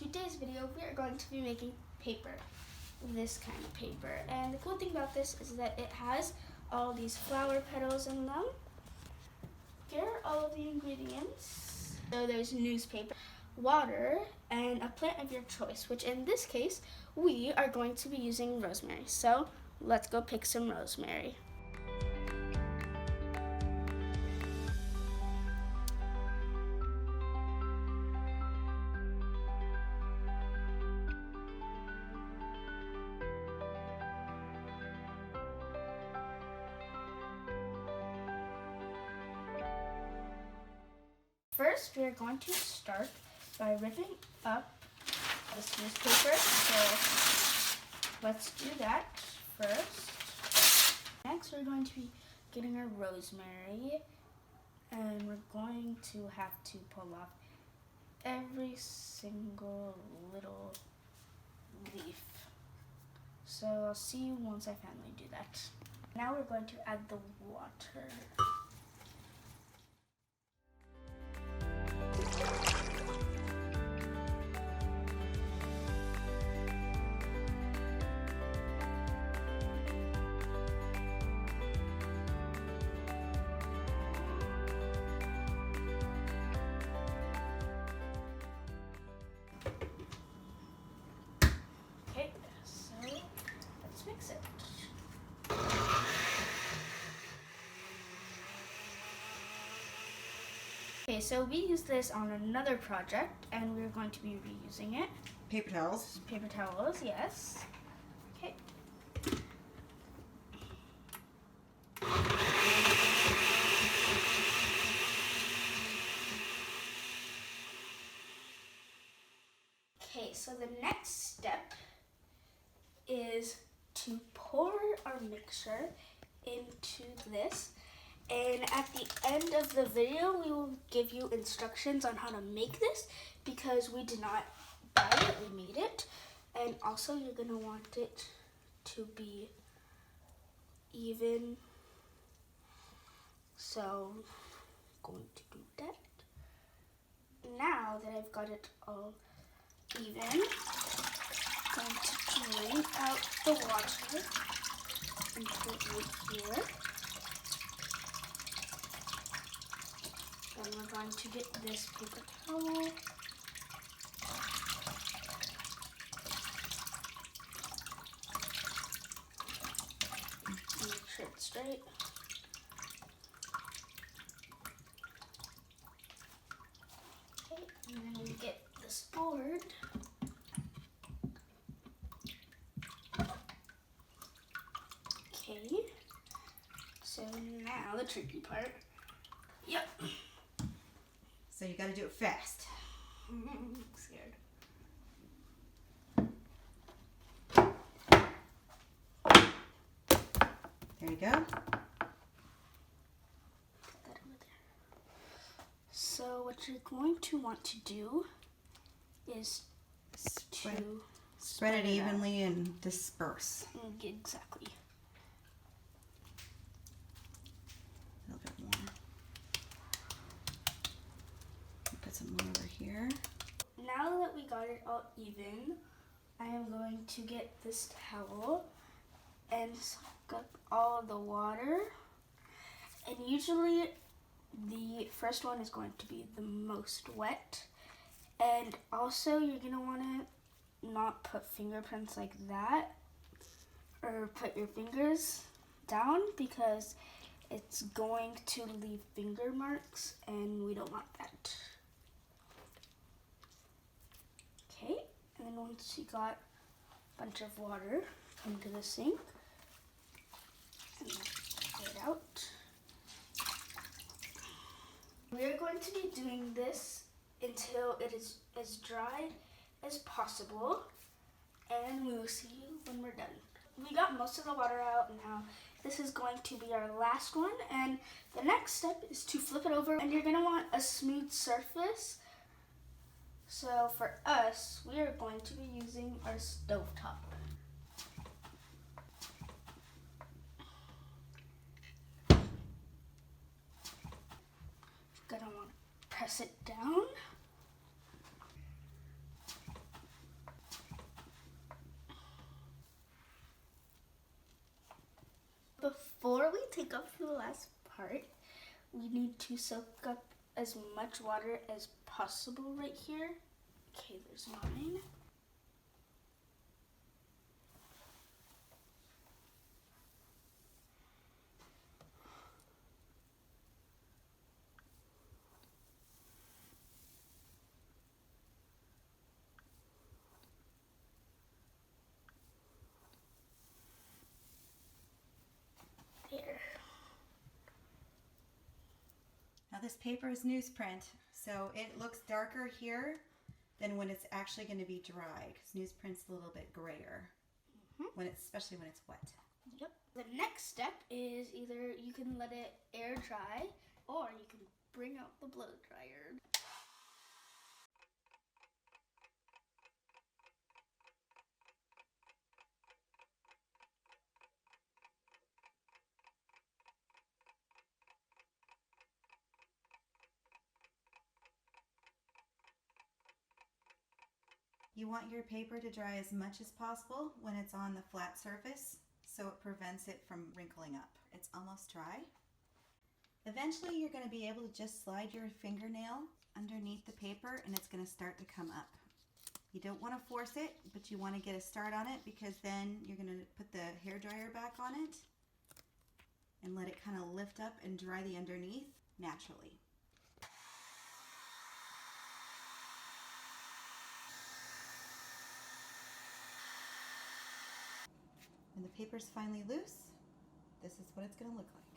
today's video we are going to be making paper, this kind of paper. And the cool thing about this is that it has all these flower petals in them. Here are all of the ingredients. So there's newspaper, water, and a plant of your choice, which in this case we are going to be using rosemary. So let's go pick some rosemary. First, we are going to start by ripping up this newspaper. So let's do that first. Next, we're going to be getting our rosemary, and we're going to have to pull off every single little leaf. So I'll see you once I finally do that. Now we're going to add the water. Okay, so let's mix it. Okay, so we used this on another project, and we're going to be reusing it. Paper towels. Paper towels, yes. Okay. Okay, so the next step is to pour our mixture into this. And at the end of the video, we will give you instructions on how to make this because we did not buy it, we made it. And also you're gonna want it to be even. So I'm going to do that. Now that I've got it all even, I'm going to drain out the water and put it right here. And we're going to get this paper towel. Make sure it's straight. Okay, and then we get this board. Okay, so now the tricky part. Yep. So you gotta do it fast. I'm scared. There you go. Put that over there. So what you're going to want to do is Spread it out. evenly and disperse. Exactly. A little bit more. Put some more over here. Now that we got it all even, I am going to get this towel and suck up all of the water. And usually the first one is going to be the most wet. And also you're going to want to not put fingerprints like that or put your fingers down because it's going to leave finger marks and we don't want that. Okay, and then once you got a bunch of water, come to the sink and get it out. We are going to be doing this until it is as dry as possible, and we will see you when we're done. We got most of the water out now. This is going to be our last one, and the next step is to flip it over, and you're going to want a smooth surface. So for us, we are going to be using our stovetop. Gonna want to press it down. Before we take off the last part, we need to soak up as much water as possible right here. Okay, there's mine. There. Now this paper is newsprint, so it looks darker here than when it's actually going to be dry, because newsprint's a little bit grayer, especially when it's wet. Yep. The next step is either you can let it air dry or you can bring out the blow dryer. You want your paper to dry as much as possible when it's on the flat surface, so it prevents it from wrinkling up. It's almost dry. Eventually you're going to be able to just slide your fingernail underneath the paper and it's going to start to come up. You don't want to force it, but you want to get a start on it, because then you're going to put the hairdryer back on it and let it kind of lift up and dry the underneath naturally. When the paper's finally loose, this is what it's going to look like.